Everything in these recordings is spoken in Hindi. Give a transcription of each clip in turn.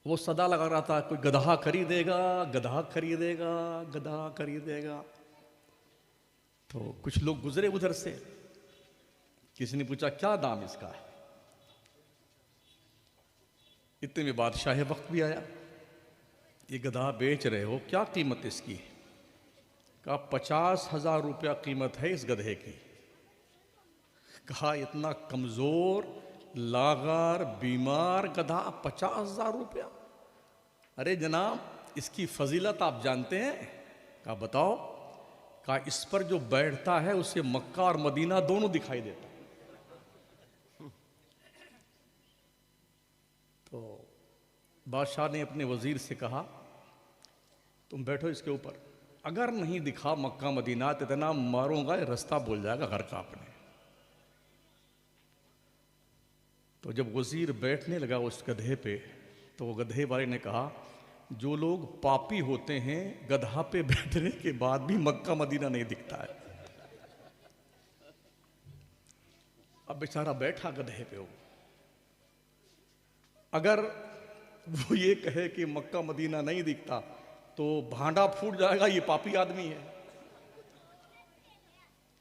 वो सदा लगा रहा था कोई गधा खरीदेगा, गधा खरीदेगा, गधा खरीदेगा। तो कुछ लोग गुजरे उधर से, किसी ने पूछा क्या दाम इसका है। इतने में बादशाह वक्त भी आया, ये गधा बेच रहे हो, क्या कीमत इसकी है? कहा 50,000 रुपया कीमत है इस गधे की। कहा इतना कमजोर, लागार, बीमार गधा, 50,000 रुपया? अरे जनाब इसकी फजीलत आप जानते हैं? कहा बताओ। कहा इस पर जो बैठता है उसे मक्का और मदीना दोनों दिखाई देता है। तो बादशाह ने अपने वजीर से कहा तुम बैठो इसके ऊपर, अगर नहीं दिखा मक्का मदीना तो इतना मारूंगा रास्ता भूल जाएगा घर का अपने। तो जब वजीर बैठने लगा उस गधे पे, तो गधे वाले ने कहा जो लोग पापी होते हैं गधा पे बैठने के बाद भी मक्का मदीना नहीं दिखता है। अब बेचारा बैठा गधे पे, वो अगर वो ये कहे कि मक्का मदीना नहीं दिखता तो भांडा फूट जाएगा, ये पापी आदमी है।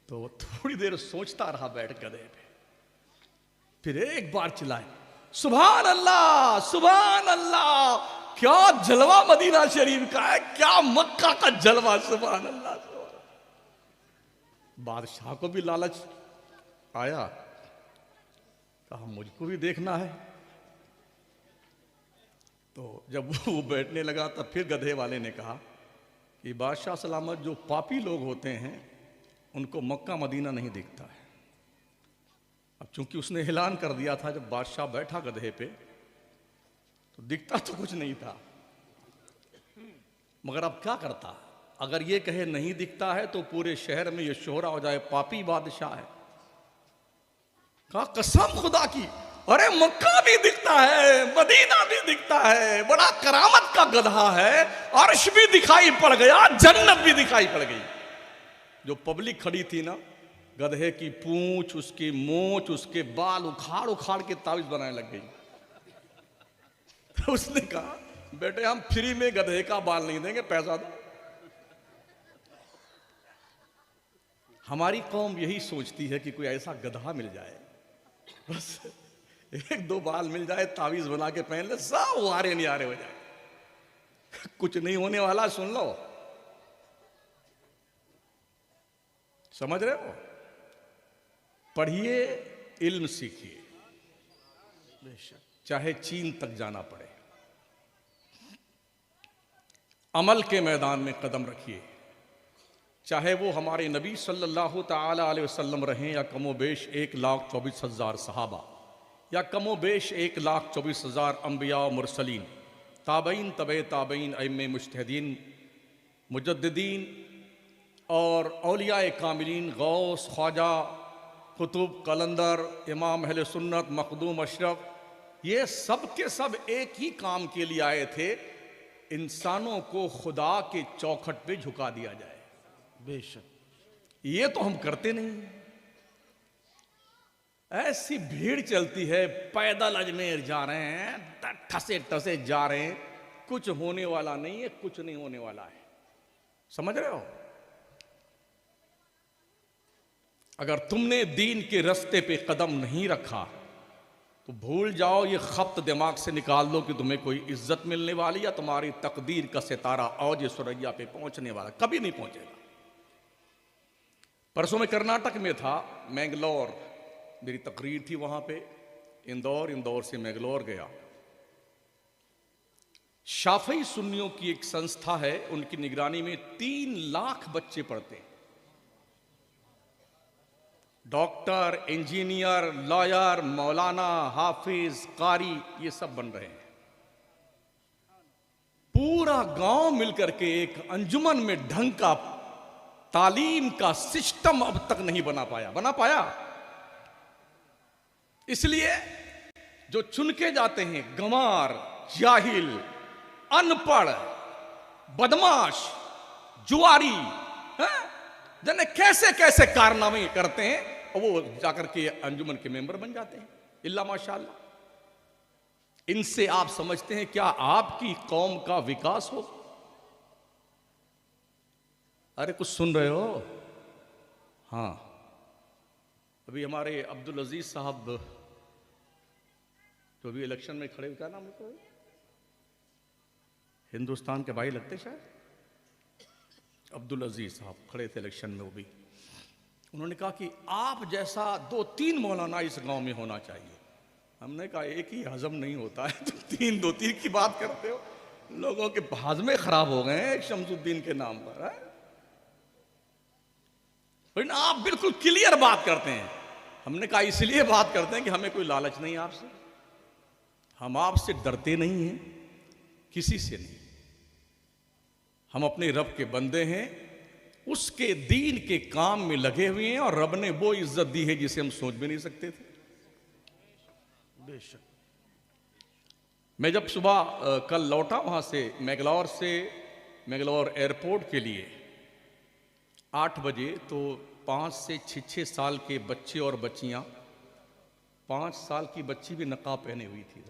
तो थोड़ी देर सोचता रहा बैठ गधे पे, फिर एक बार चिल्लाए सुभान अल्लाह, सुभान अल्लाह, क्या जलवा मदीना शरीफ का है, क्या मक्का का जलवा, सुभान अल्लाह। बादशाह को भी लालच आया, कहा मुझको भी देखना है। तो जब वो बैठने लगा तब फिर गधे वाले ने कहा कि बादशाह सलामत, जो पापी लोग होते हैं उनको मक्का मदीना नहीं दिखता है। अब चूंकि उसने ऐलान कर दिया था, जब बादशाह बैठा गधे पे तो दिखता तो कुछ नहीं था, मगर अब क्या करता? अगर ये कहे नहीं दिखता है तो पूरे शहर में ये शोहरा हो जाए पापी बादशाह है। कहा कसम खुदा की, अरे मक्का भी दिखता है, मदीना भी दिखता है, बड़ा करामत का गधा है, अर्श भी दिखाई पड़ गया, जन्नत भी दिखाई पड़ गई। जो पब्लिक खड़ी थी ना, गधे की पूंछ, उसकी मोछ, उसके बाल उखाड़ उखाड़ के तावीज बनाने लग गई। तो उसने कहा बेटे हम फ्री में गधे का बाल नहीं देंगे, पैसा दो। हमारी कौम यही सोचती है कि कोई ऐसा गधा मिल जाए, बस एक दो बाल मिल जाए, तावीज बना के पहन ले, सब वारे नहीं आ रहे हो जाए। कुछ नहीं होने वाला, सुन लो, समझ रहे हो? पढ़िए, इल्म सीखिए, चाहे चीन तक जाना पड़े। अमल के मैदान में कदम रखिए, चाहे वो हमारे नबी सल्लल्लाहु ताला अलैहि वसल्लम रहें या कमोबेश 1,24,000 सहाबा, या कमोबेश 1,24,000 अम्बिया मुरसलीन, ताबईन, तबे ताबईन, अइम्मे मुज्तहिदीन, मुजद्दिदीन और औलियाए कामिलीन, गौस, ख्वाजा, कुतुब, कलंदर, इमाम अहले सुन्नत, मखदूम, अशरफ, ये सब के सब एक ही काम के लिए आए थे, इंसानों को खुदा के चौखट पे झुका दिया जाए। बेशक ये तो हम करते नहीं। ऐसी भीड़ चलती है, पैदल अजमेर जा रहे हैं, ठसे ठसे जा रहे हैं, कुछ होने वाला नहीं है, कुछ नहीं होने वाला है। समझ रहे हो? अगर तुमने दीन के रास्ते पे कदम नहीं रखा तो भूल जाओ, ये खप्त दिमाग से निकाल दो कि तुम्हें कोई इज्जत मिलने वाली या तुम्हारी तकदीर का सितारा औज सुरैया पे पहुंचने वाला, कभी नहीं पहुंचेगा। परसों में कर्नाटक में था, मैंगलोर, मेरी तकरीर थी वहां पे, इंदौर से मैंगलोर गया। शाफई सुन्नियों की एक संस्था है, उनकी निगरानी में 3 लाख बच्चे पढ़ते हैं। डॉक्टर, इंजीनियर, लॉयर, मौलाना, हाफिज, कारी, ये सब बन रहे हैं। पूरा गांव मिलकर के एक अंजुमन में ढंग का तालीम का सिस्टम अब तक नहीं बना पाया। इसलिए जो चुन के जाते हैं गंवार, जाहिल, अनपढ़, बदमाश, जुआरी, जाने कैसे कैसे कारनामे करते हैं, और वो जाकर के अंजुमन के मेंबर बन जाते हैं, इल्ला माशाअल्लाह। इनसे आप समझते हैं क्या आपकी कौम का विकास हो? अरे कुछ सुन रहे हो? हाँ, अभी हमारे अब्दुल अजीज साहब जो भी इलेक्शन में खड़े, क्या नाम है, हिंदुस्तान के भाई लगते शायद, अब्दुल अजीज साहब खड़े थे इलेक्शन में। वो भी उन्होंने कहा कि आप जैसा 2-3 मौलाना इस गांव में होना चाहिए। हमने कहा एक ही हजम नहीं होता है, तो 2-3 की बात करते हो। लोगों के हाजमे खराब हो गए हैं शमसुद्दीन के नाम पर है? लेकिन आप बिल्कुल क्लियर बात करते हैं। हमने कहा इसलिए बात करते हैं कि हमें कोई लालच नहीं आपसे, हम आपसे डरते नहीं हैं, किसी से नहीं। हम अपने रब के बंदे हैं, उसके दीन के काम में लगे हुए हैं, और रब ने वो इज्जत दी है जिसे हम सोच भी नहीं सकते थे। बेशक। मैं जब सुबह कल लौटा वहां से मैंगलोर एयरपोर्ट के लिए 8 बजे, तो 5 से 6 साल के बच्चे और बच्चियां, 5 साल की बच्ची भी नकाब पहने हुई थी,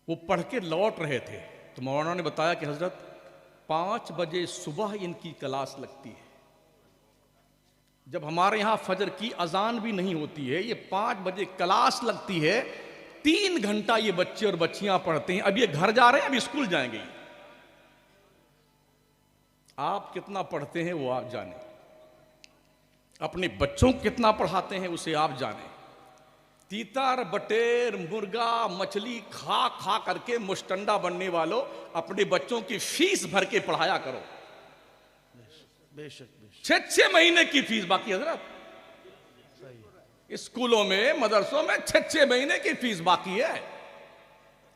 वो पढ़ के लौट रहे थे। तो मौलाना ने बताया कि हजरत 5 बजे सुबह इनकी क्लास लगती है। जब हमारे यहाँ फजर की अजान भी नहीं होती है, ये 5 बजे क्लास लगती है। 3 घंटा ये बच्चे और बच्चियां पढ़ते हैं। अब ये घर जा रहे हैं, अब स्कूल जाएंगे। आप कितना पढ़ते हैं वो आप जाने, अपने बच्चों को कितना पढ़ाते हैं उसे आप जाने। तीतर बटेर मुर्गा मछली खा खा करके मुस्टंडा बनने वालों, अपने बच्चों की फीस भर के पढ़ाया करो। बेशक 6 महीने की फीस बाकी हजरत, स्कूलों में मदरसों में 6 महीने की फीस बाकी है।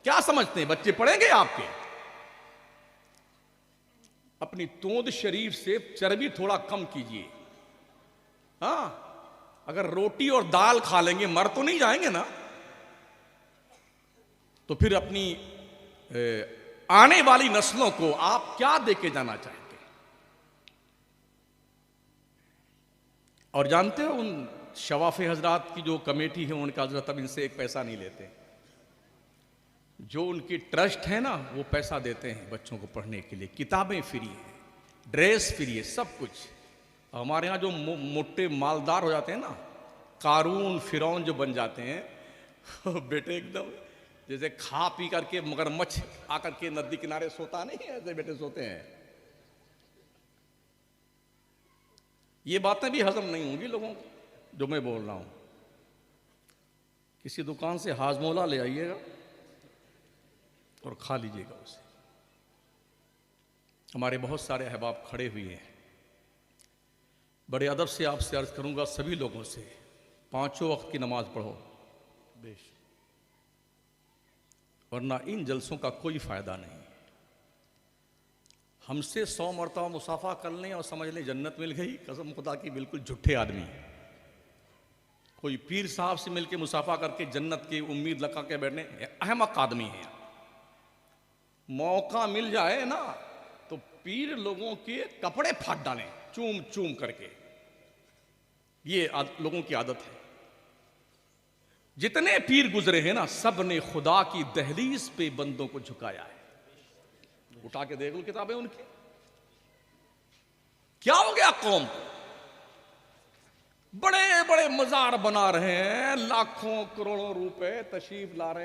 क्या समझते हैं बच्चे पढ़ेंगे आपके? अपनी तोंद शरीफ से चर्बी थोड़ा कम कीजिए। हाँ, अगर रोटी और दाल खा लेंगे मर तो नहीं जाएंगे ना। तो फिर अपनी आने वाली नस्लों को आप क्या देके जाना चाहते हैं? और जानते हो उन शवाफे हजरात की जो कमेटी है, उनका हजरत अब इनसे एक पैसा नहीं लेते। जो उनकी ट्रस्ट है ना, वो पैसा देते हैं बच्चों को पढ़ने के लिए। किताबें फ्री है, ड्रेस फ्री है, सब कुछ। हमारे यहाँ जो मोटे मालदार हो जाते हैं ना, कारून फिरौन जो बन जाते हैं, बेटे एकदम जैसे खा पी करके मगरमच्छ आकर के नदी किनारे सोता नहीं है, ऐसे बेटे सोते हैं। ये बातें भी हजम नहीं होंगी लोगों को जो मैं बोल रहा हूं। किसी दुकान से हाजमोला ले आइएगा और खा लीजिएगा उसे। हमारे बहुत सारे अहबाब खड़े हुए हैं। बड़े अदब से आपसे अर्ज करूंगा सभी लोगों से, 5 वक्त की नमाज पढ़ो, वरना इन जलसों का कोई फायदा नहीं। हमसे 100 मरतबा मुसाफा कर लें और समझ लें जन्नत मिल गई, कसम खुदा की बिल्कुल झूठे आदमी। कोई पीर साहब से मिलके मुसाफा करके जन्नत की उम्मीद लगा के बैठने, अहमक आदमी है। मौका मिल जाए ना तो पीर लोगों के कपड़े फाड़ डालें चूम चूम करके। ये लोगों की आदत है। जितने पीर गुजरे हैं ना, सब ने खुदा की दहलीज पे बंदों को झुकाया है। उठा के देख लो किताबें उनकी। क्या हो गया कौम को? बड़े बड़े मजार बना रहे हैं, लाखों करोड़ों रुपए तशरीफ ला रहे हैं।